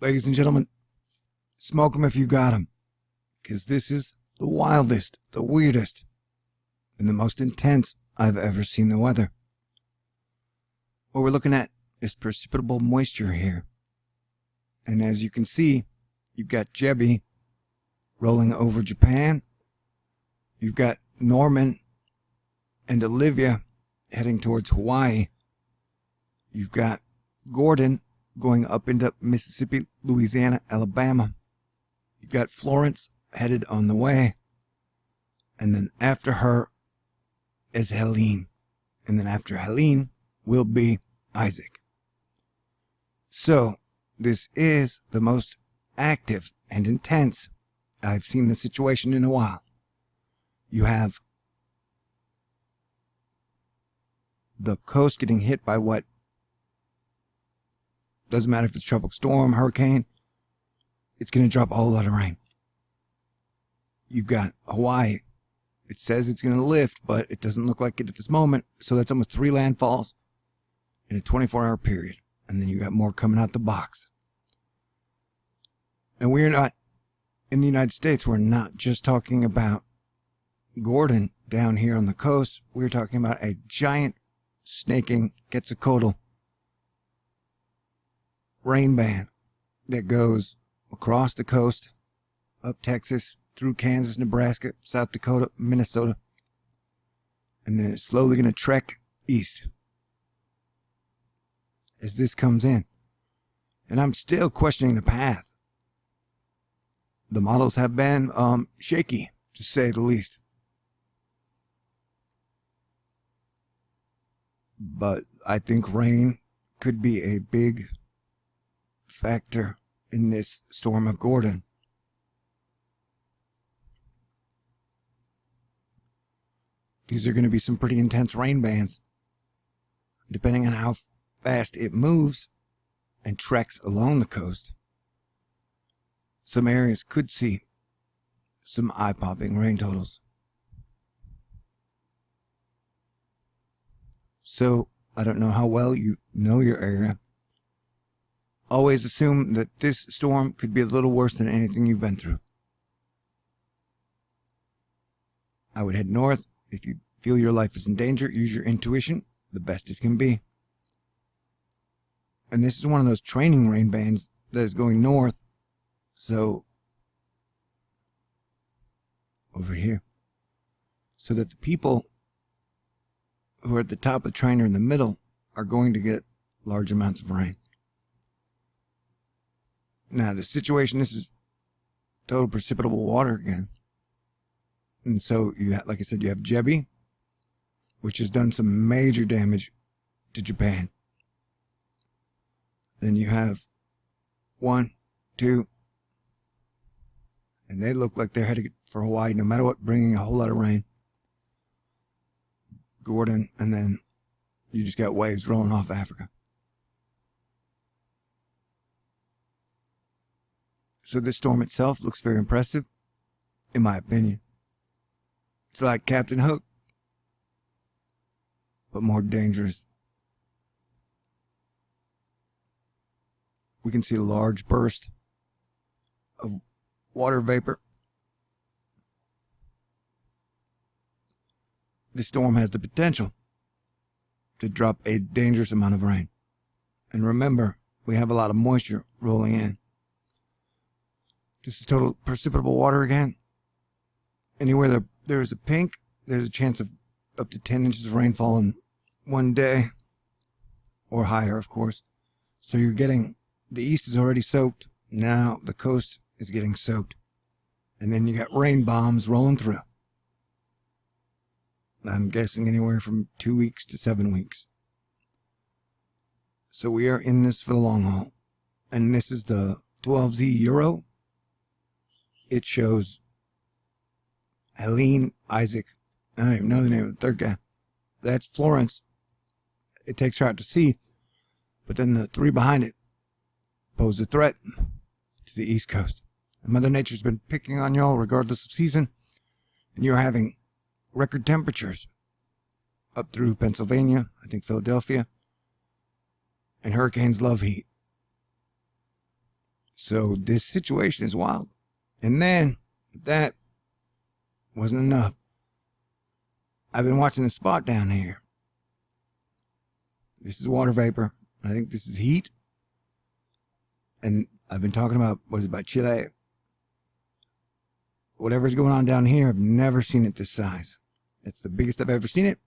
Ladies and gentlemen, smoke 'em if you got 'em, because this is the wildest, the weirdest, and the most intense I've ever seen the weather. What we're looking at is precipitable moisture here. And as you can see, you've got Jebi rolling over Japan. You've got Norman and Olivia heading towards Hawaii. You've got Gordon going up into Mississippi, Louisiana, Alabama. You've got Florence headed on the way. And then after her is Helene. And then after Helene will be Isaac. So this is the most active and intense I've seen the situation in a while. You have the coast getting hit by what doesn't matter if it's tropical storm, hurricane, it's going to drop a whole lot of rain. You've got Hawaii. It says it's going to lift, but it doesn't look like it at this moment. So that's almost 3 landfalls in a 24-hour period. And then you got more coming out the box. And we're not, in the United States, we're not just talking about Gordon down here on the coast. We're talking about a giant snaking Quetzalcoatl rain band that goes across the coast, up Texas, through Kansas, Nebraska, South Dakota, Minnesota, and then it's slowly going to trek east as this comes in. And I'm still questioning the path. The models have been shaky, to say the least. But I think rain could be a big factor in this storm of Gordon. These are going to be some pretty intense rain bands, depending on how fast it moves and treks along the coast. Some areas could see some eye-popping rain totals. So, I don't know how well you know your area. Always assume that this storm could be a little worse than anything you've been through. I would head north. If you feel your life is in danger, use your intuition the best it can be. And this is one of those training rain bands that is going north. So, over here. So that the people who are at the top of the train or in the middle are going to get large amounts of rain. Now, the situation, this is total precipitable water again. And so, you have, like I said, you have Jebi, which has done some major damage to Japan. Then you have 1, 2, and they look like they're headed for Hawaii, no matter what, bringing a whole lot of rain. Gordon, and then you just got waves rolling off Africa. So this storm itself looks very impressive, in my opinion. It's like Captain Hook, but more dangerous. We can see a large burst of water vapor. This storm has the potential to drop a dangerous amount of rain. And remember, we have a lot of moisture rolling in. This is total precipitable water again. Anywhere there is a pink, there's a chance of up to 10 inches of rainfall in one day, or higher, of course. So you're getting, the east is already soaked. Now the coast is getting soaked. And then you got rain bombs rolling through. I'm guessing anywhere from 2 weeks to 7 weeks. So we are in this for the long haul. And this is the 12Z Euro. It shows Helene, Isaac, I don't even know the name of the third guy. That's Florence. It takes her out to sea. But then the 3 behind it pose a threat to the East Coast. And Mother Nature's been picking on y'all regardless of season. And you're having record temperatures up through Pennsylvania, I think Philadelphia. And hurricanes love heat. So this situation is wild. And then, if that wasn't enough, I've been watching the spot down here. This is water vapor. I think this is heat. And I've been talking about, what is it, by Chile? Whatever's going on down here, I've never seen it this size. It's the biggest I've ever seen it.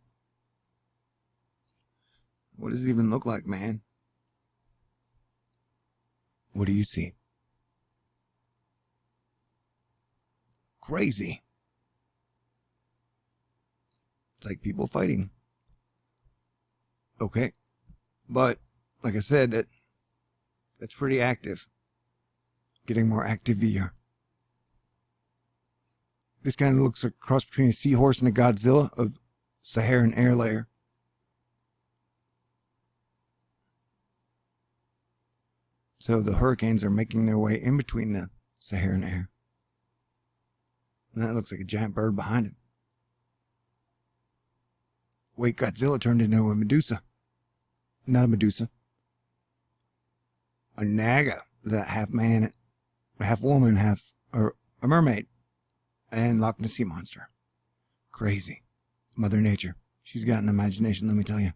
What does it even look like, man? What do you see? Crazy. It's like people fighting. Okay. But, like I said, that's pretty active. Getting more active here. This kind of looks like a cross between a seahorse and a Godzilla of Saharan air layer. So the hurricanes are making their way in between the Saharan air. And that looks like a giant bird behind him. Wait, Godzilla turned into a Medusa. Not a Medusa. A Naga. That half man, half woman, half or a mermaid. And Loch Ness sea monster. Crazy. Mother Nature. She's got an imagination, let me tell you.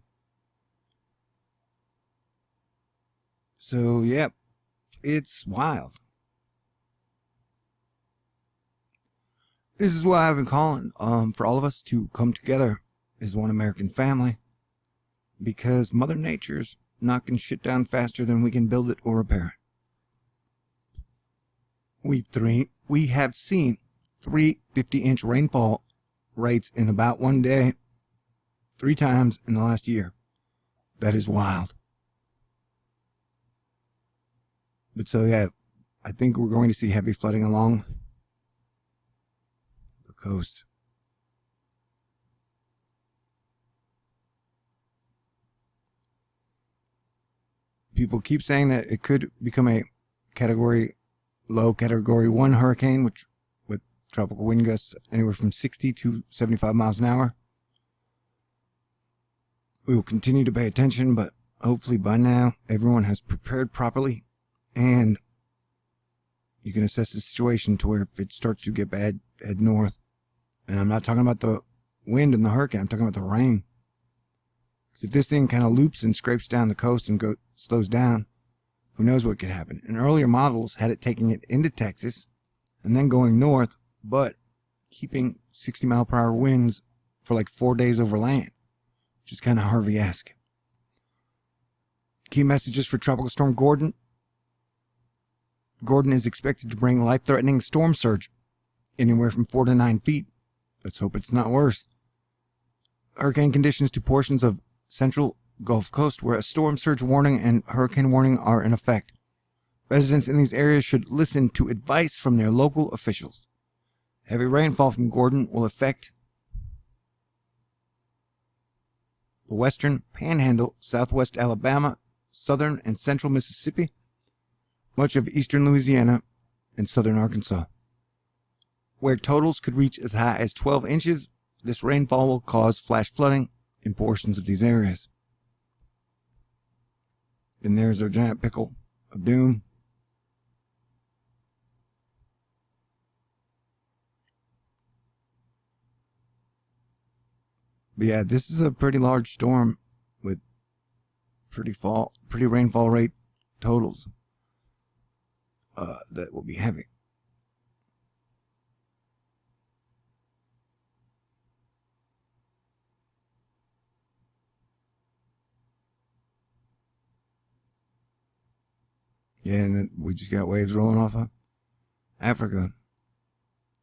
So, yeah. It's wild. This is why I've been calling for all of us to come together as one American family. Because Mother Nature's knocking shit down faster than we can build it or repair it. We have seen 3 50-inch rainfall rates in about one day, 3 times in the last year. That is wild. But so yeah, I think we're going to see heavy flooding along the coast. People keep saying that it could become a low category 1 hurricane, which with tropical wind gusts anywhere from 60 to 75 miles an hour. We will continue to pay attention, but hopefully by now everyone has prepared properly, and you can assess the situation to where if it starts to get bad, head north. And I'm not talking about the wind and the hurricane, I'm talking about the rain. Because if this thing kind of loops and scrapes down the coast and slows down, who knows what could happen. And earlier models had it taking it into Texas and then going north, but keeping 60-mile-per-hour winds for like 4 days over land, which is kind of Harvey-esque. Key messages for Tropical Storm Gordon. Gordon is expected to bring life-threatening storm surge anywhere from 4 to 9 feet. Let's hope it's not worse. Hurricane conditions to portions of central Gulf Coast where a storm surge warning and hurricane warning are in effect. Residents in these areas should listen to advice from their local officials. Heavy rainfall from Gordon will affect the western Panhandle, southwest Alabama, southern and central Mississippi, much of eastern Louisiana, and southern Arkansas. Where totals could reach as high as 12 inches, this rainfall will cause flash flooding in portions of these areas. And there's our giant pickle of doom. But yeah, this is a pretty large storm with pretty rainfall rate totals that will be heavy. Yeah, and then we just got waves rolling off of Africa.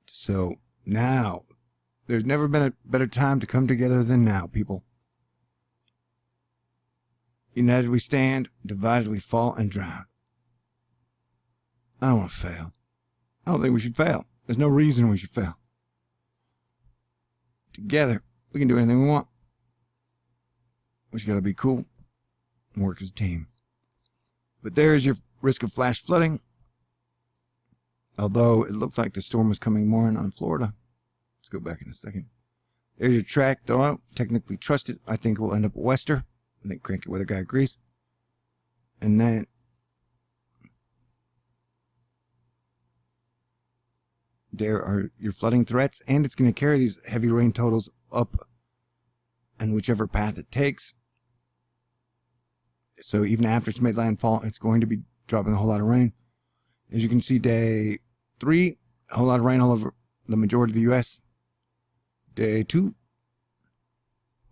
So now, there's never been a better time to come together than now, people. United we stand, divided we fall and drown. I don't want to fail. I don't think we should fail. There's no reason we should fail. Together, we can do anything we want. We just gotta be cool and work as a team. But there's your risk of flash flooding. Although it looked like the storm was coming more in on Florida. Let's go back in a second. There's your track, though I don't technically trust it. I think it will end up wester. I think crankywxguy agrees. And then there are your flooding threats, and it's going to carry these heavy rain totals up and whichever path it takes. So even after it's made landfall, it's going to be dropping a whole lot of rain. As you can see, day 3, a whole lot of rain all over the majority of the U.S. Day 2,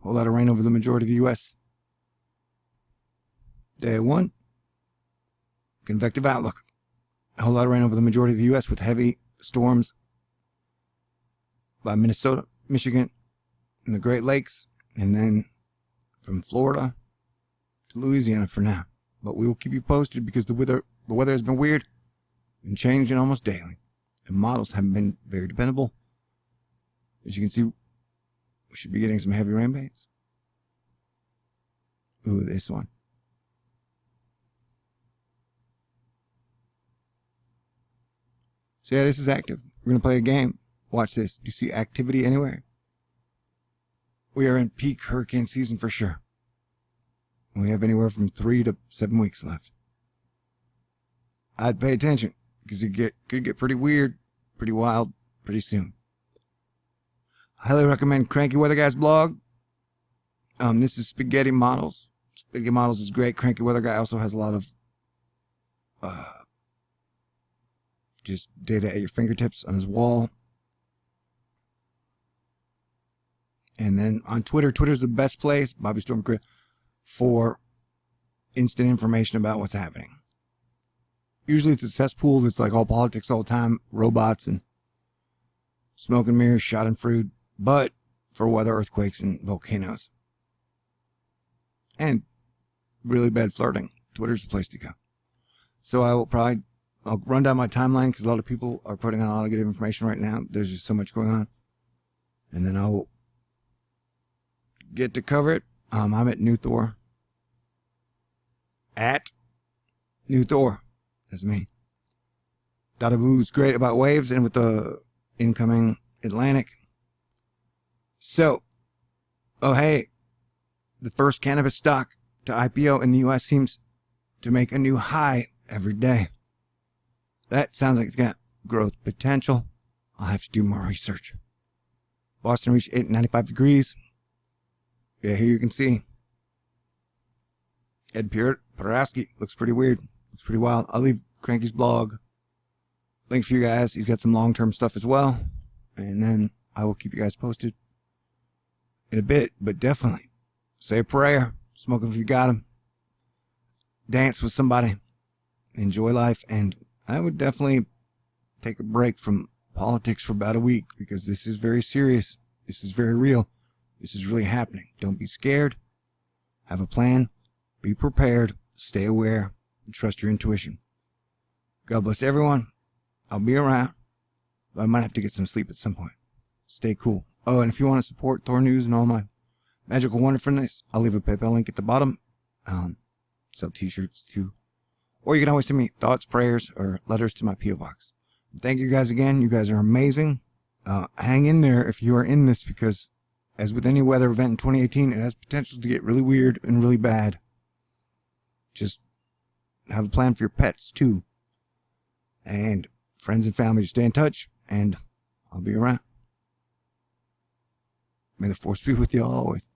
a whole lot of rain over the majority of the U.S. Day 1, convective outlook. A whole lot of rain over the majority of the U.S. with heavy storms by Minnesota, Michigan, and the Great Lakes, and then from Florida to Louisiana for now. But we will keep you posted because the weather has been weird and changing almost daily, and models haven't been very dependable. As you can see, we should be getting some heavy rain bands. Ooh, this one. So yeah, this is active. We're going to play a game. Watch this. Do you see activity anywhere? We are in peak hurricane season for sure. We have anywhere from 3 to 7 weeks left. I'd pay attention because it could get pretty weird, pretty wild, pretty soon. I highly recommend Cranky Weather Guy's blog. This is Spaghetti Models. Spaghetti Models is great. Cranky Weather Guy also has a lot of just data at your fingertips on his wall. And then on Twitter, Twitter's the best place, Bobby Storm, for instant information about what's happening. Usually it's a cesspool that's like all politics all the time, robots and smoke and mirrors, shot and fruit, but for weather, earthquakes, and volcanoes. And really bad flirting. Twitter's the place to go. So I'll run down my timeline because a lot of people are putting on a lot of good information right now. There's just so much going on. And then I'll get to cover it. I'm at New Thor. At New Thor. That's me. Dadaboo's great about waves and with the incoming Atlantic. So, oh hey, the first cannabis stock to IPO in the U.S. seems to make a new high every day. That sounds like it's got growth potential. I'll have to do more research. Boston reached 95 degrees. Yeah, here you can see Ed Paraski. Looks pretty weird. Looks pretty wild. I'll leave Cranky's blog link for you guys. He's got some long-term stuff as well. And then I will keep you guys posted in a bit. But definitely say a prayer. Smoke 'em if you got 'em. Dance with somebody. Enjoy life. And I would definitely take a break from politics for about a week because this is very serious. This is very real. This is really happening. Don't be scared. Have a plan. Be prepared. Stay aware. And trust your intuition. God bless everyone. I'll be around. I might have to get some sleep at some point. Stay cool. Oh, and if you want to support THORNEWS and all my magical wonderfulness, I'll leave a PayPal link at the bottom. Sell T-shirts too. Or you can always send me thoughts, prayers, or letters to my P.O. Box. Thank you guys again. You guys are amazing. Hang in there if you are in this because as with any weather event in 2018, it has potential to get really weird and really bad. Just have a plan for your pets, too. And friends and family, just stay in touch, and I'll be around. May the force be with you always.